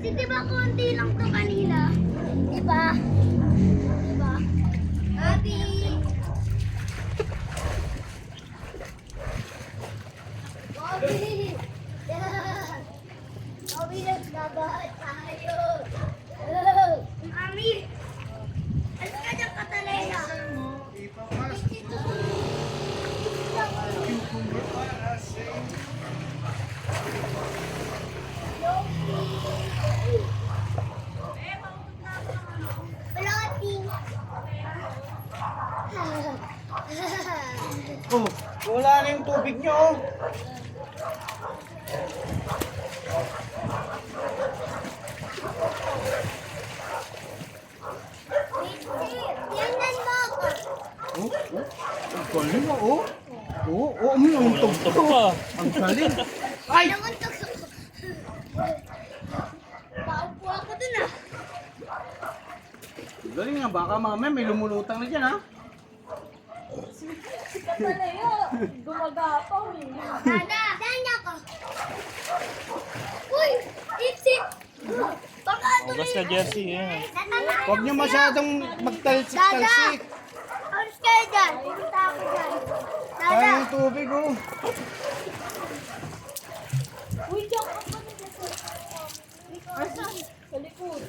Di ba konti lang to kanina? Diba? Diba? Ate! Bobby! Bobby, naglabahan tayo! Mami! Alis ka dyan, Katalena! Oh, wala na yung tubig nyo. Oh. Tingnan mo ako! Oh, oh. Ang galing mo, oh. Oo, oo, ang tugtog pa. Ang galing. Ay! Namuntok ako. Paupo ako dun ah. Galing nga, baka mamaya may lumulutang na dyan, ha? Katalayo, gumagapaw eh. Dada! Dada ako! Uy! Ipsip! Baka ano Hugas ka, Jersey. Yan. Huwag nyo masyadong magtalsik-talsik. Alis kayo dyan. Pumunta ako dyan. Dada! Kaya yung tubig, oh. Uy, diyan ka pa nila. Sa likod.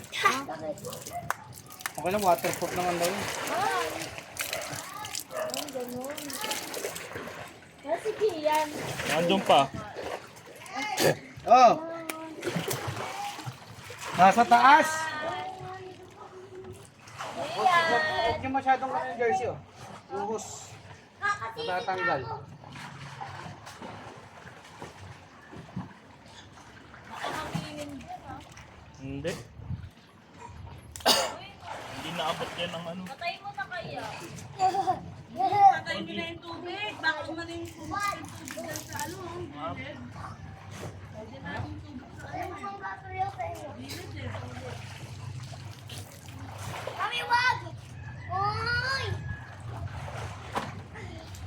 Okay lang, waterproof naman daw yun. Ang ganun. Kasi Kian. Nandun pa. Oh. Nasa taas. Huwag nyo masyadong yung jersey, oh. Uhos. Natatanggal. Hindi. Hindi naabot yan ng ano. Patay mo na kaya. Patay mo na yung tubig. Bakit mo na yung tubig sa ano? Ayaw mong gatuloy sa inyo. Kami wag! Uy!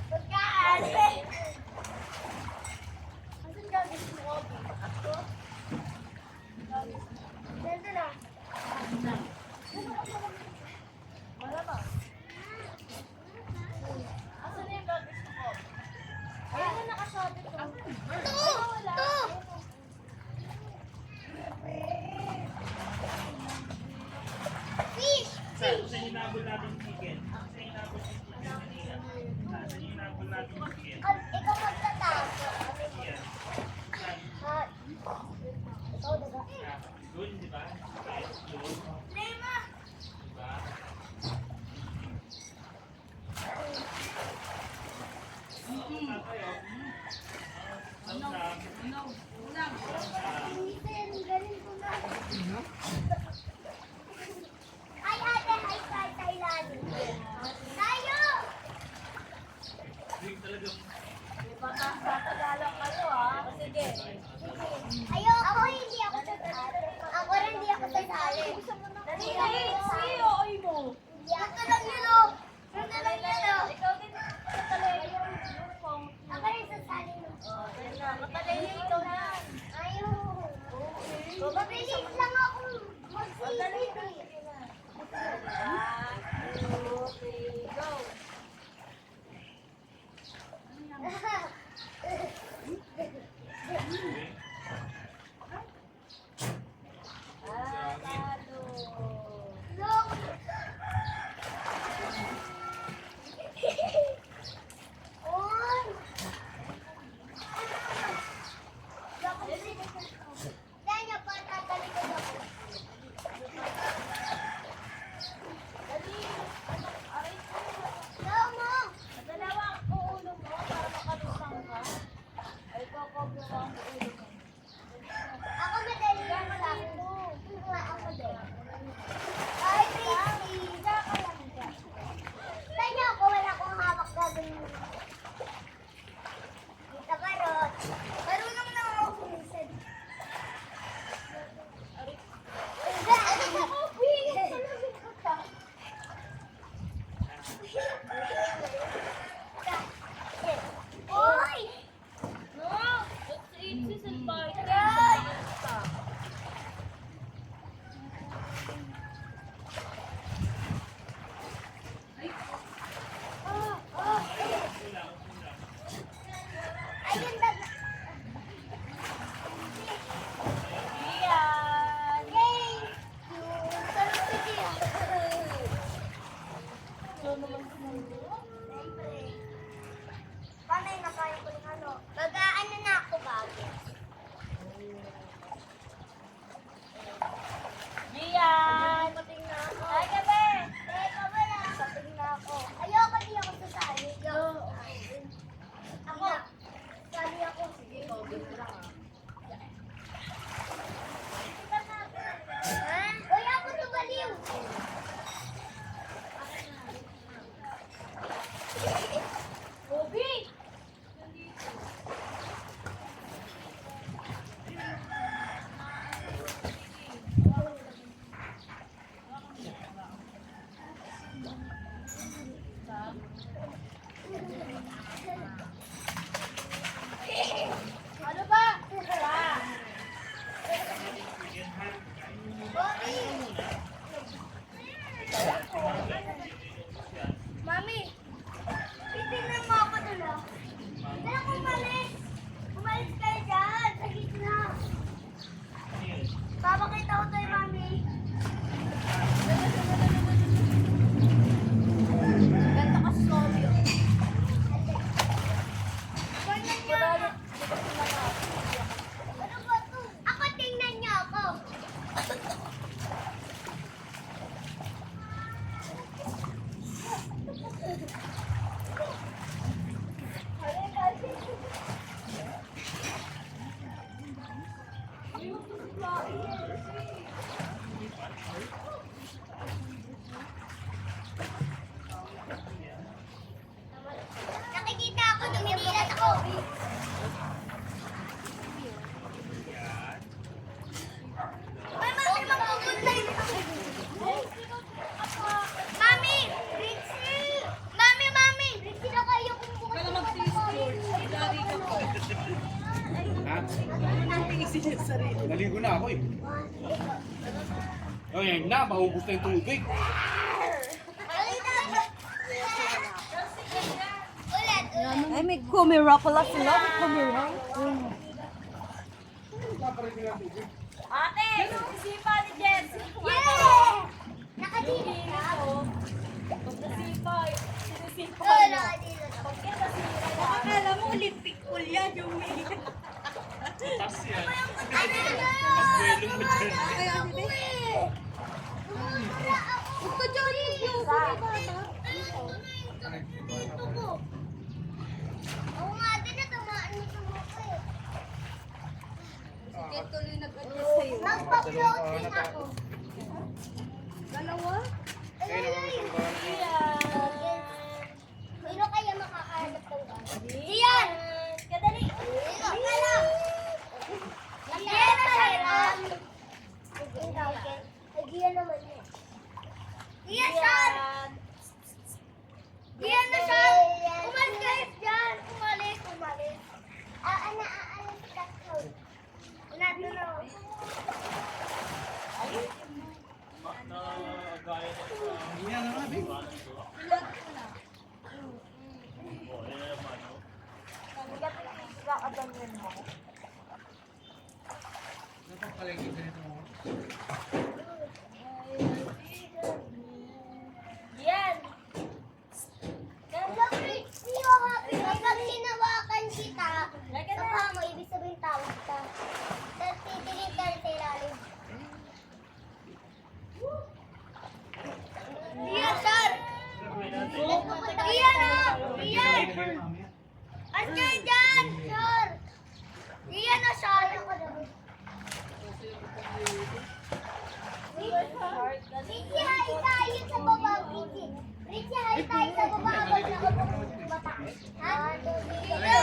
Pagkaan! Asan gagawin mo, Obi? Ako? Nandun na. Malamang. Asan na yung gagawin mo? Ayun na nakasabi ko. Ito! Ito! Fish! Saan yung nabol natin chicken? Saan yung nabol natin chicken? Saan yung nabol natin chicken? Ikaw magtatapo. Ikaw, diba? Doon, di ba? Doon. Lema! Diba? Minsan, galing ko na. Ay, ate, hi, Thailand. Tayo! Tatagalang kayo ah. Sige. Ako hindi ako sasali. Ako rin hindi ako sasali. Dali na sa'yo, oy mo. Hindi ako lang yun, oh. Ito lang yun, oh. Ikaw din katalayo yung uniform. Ako rin sasali, no. Katalayo ikaw na. Ayaw. Mabilis lang ako magsisip. Go. Look. On. Danya pa tatalikod ako. ako eh. Oh, yan na, mahubos na yung tubig. Ulit. Ay, may kumira pala sila. Kumira. Ate, sisipa ni Jessie. Yeah! Nakadili na ako. Pagkasipa, sinisipa Oo, niya. nakadili na. Akala mo Olympic pool yan, yung may. Tas yan. Ano? Buwelo mo dyan. Kaya hindi. Tumura ako. Huwag ka dyan yung bata. Dito ko. Oo nga din na tumaan mo sa mukha eh. Sige, tuloy nag-adjust sa'yo. Magpa-floating ako. Dalawa? Sino kaya makakahanap ng gano'n? Diyan! Kadali! Sino ka lang? Diyan na siya! Diyan naman yun. Diyan siya! Diyan na siya! Umalis kayo dyan! Umalis! Aalis si Kakao. Nato na. Gaya na sa... Yan na nga, babe. Napapalagay ka nito mo. Yan. Kapag hinawakan kita, kapag mo, ibig sabihin tawag ka. Tapos titingin ka rin sa ilalim. Diyan, sir! Diyan na! Diyan! Andiyan dyan, sir! Diyan na, sir! Richie, hi tayo sa baba, Richie. Richie, hi tayo sa baba. Abang na abang bata. Ha?